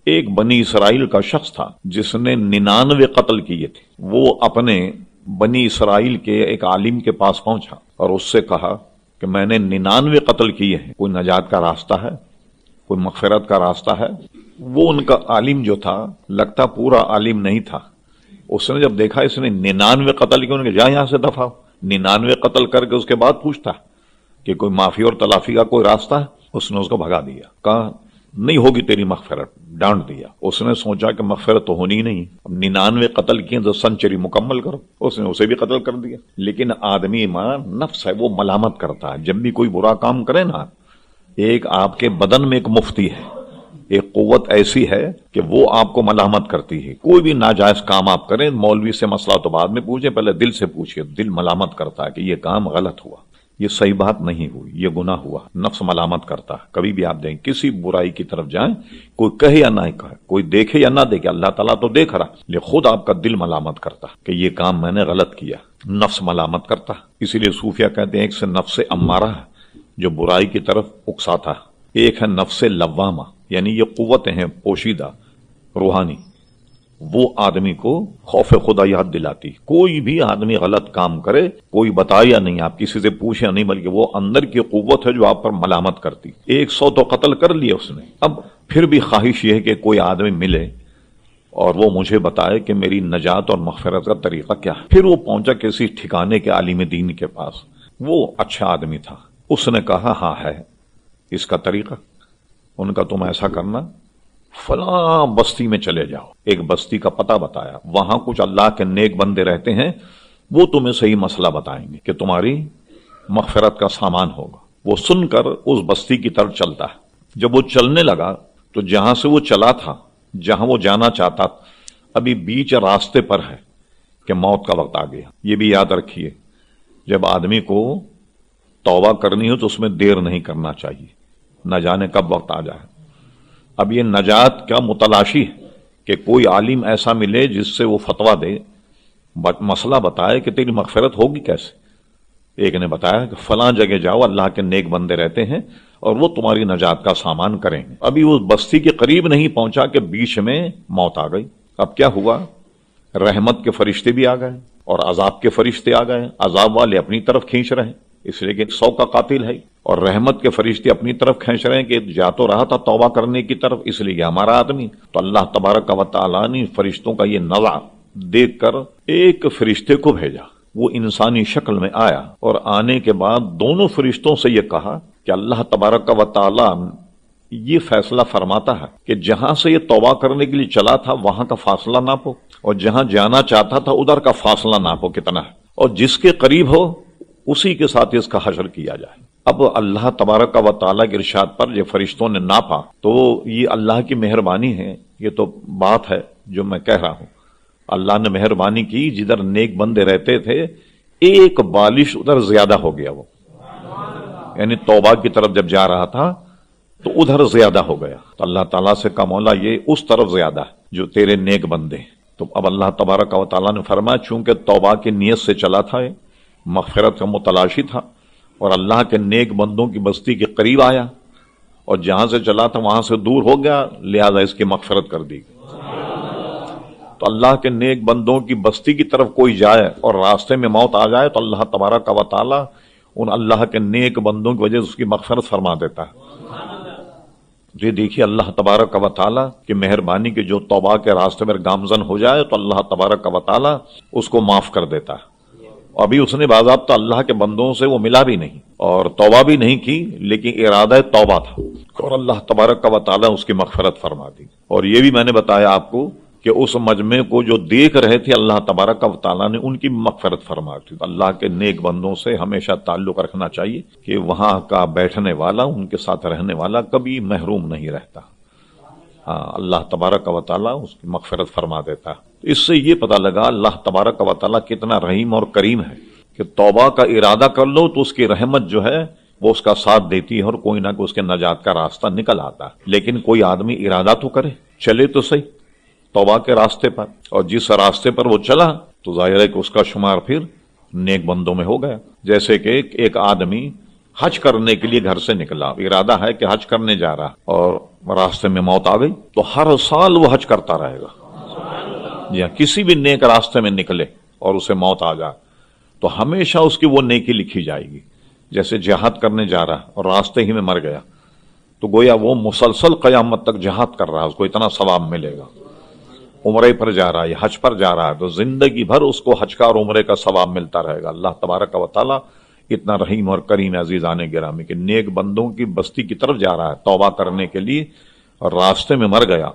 ایک بنی اسرائیل کا شخص تھا جس نے 99 قتل کیے تھے. وہ اپنے بنی اسرائیل کے ایک عالم کے پاس پہنچا اور اس سے کہا کہ میں نے 99 قتل کیے ہیں، کوئی نجات کا راستہ ہے، کوئی مغفرت کا راستہ ہے؟ وہ ان کا عالم جو تھا، لگتا پورا عالم نہیں تھا، اس نے جب دیکھا اس نے 99 قتل کیے، انہوں نے کہا جا یہاں سے دفع. 99 قتل کر کے اس کے بعد پوچھتا کہ کوئی معافی اور تلافی کا کوئی راستہ ہے؟ اس نے اس کو بھگا دیا، کہا نہیں ہوگی تیری مغفرت، ڈانٹ دیا. اس نے سوچا کہ مغفرت تو ہونی نہیں، اب 99 قتل کیے تو سنچری مکمل کرو، اس نے اسے بھی قتل کر دیا. لیکن آدمی نفس ہے، وہ ملامت کرتا ہے. جب بھی کوئی برا کام کرے نا، ایک آپ کے بدن میں ایک مفتی ہے، ایک قوت ایسی ہے کہ وہ آپ کو ملامت کرتی ہے. کوئی بھی ناجائز کام آپ کریں، مولوی سے مسئلہ تو بعد میں پوچھیں، پہلے دل سے پوچھئے. دل ملامت کرتا ہے کہ یہ کام غلط ہوا، یہ صحیح بات نہیں ہوئی، یہ گناہ ہوا. نفس ملامت کرتا ہے. کبھی بھی آپ دیکھیں کسی برائی کی طرف جائیں، کوئی کہے یا نہ کہے، کوئی دیکھے یا نہ دیکھے، اللہ تعالیٰ تو دیکھ رہا، لیکن خود آپ کا دل ملامت کرتا کہ یہ کام میں نے غلط کیا. نفس ملامت کرتا. اسی لیے صوفیہ کہتے ہیں ایک سے نفس امارہ ہے جو برائی کی طرف اکساتا، ایک ہے نفس لوامہ، یعنی یہ قوتیں ہیں پوشیدہ روحانی، وہ آدمی کو خوف خدا یاد دلاتی. کوئی بھی آدمی غلط کام کرے، کوئی بتایا نہیں، آپ کسی سے پوچھے نہیں، بلکہ وہ اندر کی قوت ہے جو آپ پر ملامت کرتی. 100 تو قتل کر لیے اس نے، اب پھر بھی خواہش یہ ہے کہ کوئی آدمی ملے اور وہ مجھے بتائے کہ میری نجات اور مغفرت کا طریقہ کیا ہے. پھر وہ پہنچا کسی ٹھکانے کے عالم دین کے پاس. وہ اچھا آدمی تھا. اس نے کہا ہاں ہے اس کا طریقہ. ان کا تم ایسا کرنا، فلاں بستی میں چلے جاؤ. ایک بستی کا پتہ بتایا، وہاں کچھ اللہ کے نیک بندے رہتے ہیں، وہ تمہیں صحیح مسئلہ بتائیں گے کہ تمہاری مغفرت کا سامان ہوگا. وہ سن کر اس بستی کی طرف چلتا ہے. جب وہ چلنے لگا تو جہاں سے وہ چلا تھا، جہاں وہ جانا چاہتا، ابھی بیچ راستے پر ہے کہ موت کا وقت آ گیا. یہ بھی یاد رکھیے، جب آدمی کو توبہ کرنی ہو تو اس میں دیر نہیں کرنا چاہیے، نہ جانے کب وقت آ جائے. اب یہ نجات کا متلاشی ہے کہ کوئی عالم ایسا ملے جس سے وہ فتویٰ دے، مسئلہ بتائے کہ تیری مغفرت ہوگی کیسے. ایک نے بتایا کہ فلاں جگہ جاؤ، اللہ کے نیک بندے رہتے ہیں اور وہ تمہاری نجات کا سامان کریں گے. ابھی وہ بستی کے قریب نہیں پہنچا کہ بیچ میں موت آ گئی. اب کیا ہوا؟ رحمت کے فرشتے بھی آ گئے اور عذاب کے فرشتے آ گئے. عذاب والے اپنی طرف کھینچ رہے ہیں، اس لیے کہ 100 کا قاتل ہے، اور رحمت کے فرشتے اپنی طرف کھینچ رہے ہیں کہ جا تو رہا تھا توبہ کرنے کی طرف، اس لیے کہ ہمارا آدمی. تو اللہ تبارک و تعالیٰ نے فرشتوں کا یہ نظر دیکھ کر ایک فرشتے کو بھیجا. وہ انسانی شکل میں آیا اور آنے کے بعد دونوں فرشتوں سے یہ کہا کہ اللہ تبارک و تعالیٰ یہ فیصلہ فرماتا ہے کہ جہاں سے یہ توبہ کرنے کے لیے چلا تھا وہاں کا فاصلہ ناپو، اور جہاں جانا چاہتا تھا ادھر کا فاصلہ ناپو کتنا ہے، اور جس کے قریب ہو اسی کے ساتھ اس کا حشر کیا جائے. اب اللہ تبارک و تعالیٰ کے ارشاد پر یہ فرشتوں نے ناپا تو یہ اللہ کی مہربانی ہے. یہ تو بات ہے جو میں کہہ رہا ہوں، اللہ نے مہربانی کی. جدھر نیک بندے رہتے تھے ایک بالش ادھر زیادہ ہو گیا، وہ یعنی توبہ کی طرف جب جا رہا تھا تو ادھر زیادہ ہو گیا. تو اللہ تعالیٰ سے کہا مولا یہ اس طرف زیادہ ہے جو تیرے نیک بندے. تو اب اللہ تبارک و تعالیٰ نے فرمایا چونکہ توبہ کی نیت سے چلا تھا، مغفرت کا متلاشی تھا، اور اللہ کے نیک بندوں کی بستی کے قریب آیا، اور جہاں سے چلا تھا وہاں سے دور ہو گیا، لہذا اس کی مغفرت کر دی. تو اللہ کے نیک بندوں کی بستی کی طرف کوئی جائے اور راستے میں موت آ جائے تو اللہ تبارک و تعالیٰ ان اللہ کے نیک بندوں کی وجہ سے اس کی مغفرت فرما دیتا ہے. یہ دیکھیے اللہ تبارک و تعالیٰ کی مہربانی کہ جو توبہ کے راستے پر گامزن ہو جائے تو اللہ تبارک و تعالیٰ اس کو معاف کر دیتا ہے. ابھی اس نے باضابطہ اللہ کے بندوں سے وہ ملا بھی نہیں اور توبہ بھی نہیں کی، لیکن ارادہ توبہ تھا، اور اللہ تبارک و تعالیٰ اس کی مغفرت فرما دی. اور یہ بھی میں نے بتایا آپ کو کہ اس مجمع کو جو دیکھ رہے تھے اللہ تبارک و تعالیٰ نے ان کی مغفرت فرما دی. اللہ کے نیک بندوں سے ہمیشہ تعلق رکھنا چاہیے کہ وہاں کا بیٹھنے والا، ان کے ساتھ رہنے والا کبھی محروم نہیں رہتا. ہاں، اللہ تبارک و تعالیٰ اس کی مغفرت فرما دیتا. اس سے یہ پتہ لگا اللہ تبارک و تعالیٰ کتنا رحیم اور کریم ہے کہ توبہ کا ارادہ کر لو تو اس کی رحمت جو ہے وہ اس کا ساتھ دیتی ہے اور کوئی نہ کوئی اس کے نجات کا راستہ نکل آتا ہے. لیکن کوئی آدمی ارادہ تو کرے، چلے تو صحیح توبہ کے راستے پر، اور جس راستے پر وہ چلا تو ظاہر ہے کہ اس کا شمار پھر نیک بندوں میں ہو گیا. جیسے کہ ایک آدمی حج کرنے کے لیے گھر سے نکلا، ارادہ ہے کہ حج کرنے جا رہا، اور راستے میں موت آ گئی تو ہر سال وہ حج کرتا رہے گا. یا کسی بھی نیک راستے میں نکلے اور اسے موت آ جائے تو ہمیشہ اس کی وہ نیکی لکھی جائے گی. جیسے جہاد کرنے جا رہا اور راستے ہی میں مر گیا تو گویا وہ مسلسل قیامت تک جہاد کر رہا ہے، اس کو اتنا ثواب ملے گا. عمرے پر جا رہا ہے یا حج پر جا رہا ہے تو زندگی بھر اس کو حج کا اور عمرے کا ثواب ملتا رہے گا. اللہ تبارک و تعالی اتنا رحیم اور کریم عزیزان گرامی کہ نیک بندوں کی بستی کی طرف جا رہا ہے توبہ کرنے کے لیے اور راستے میں مر گیا،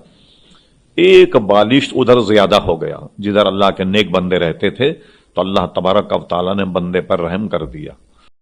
ایک بالشت ادھر زیادہ ہو گیا جدھر اللہ کے نیک بندے رہتے تھے تو اللہ تبارک و تعالی نے بندے پر رحم کر دیا.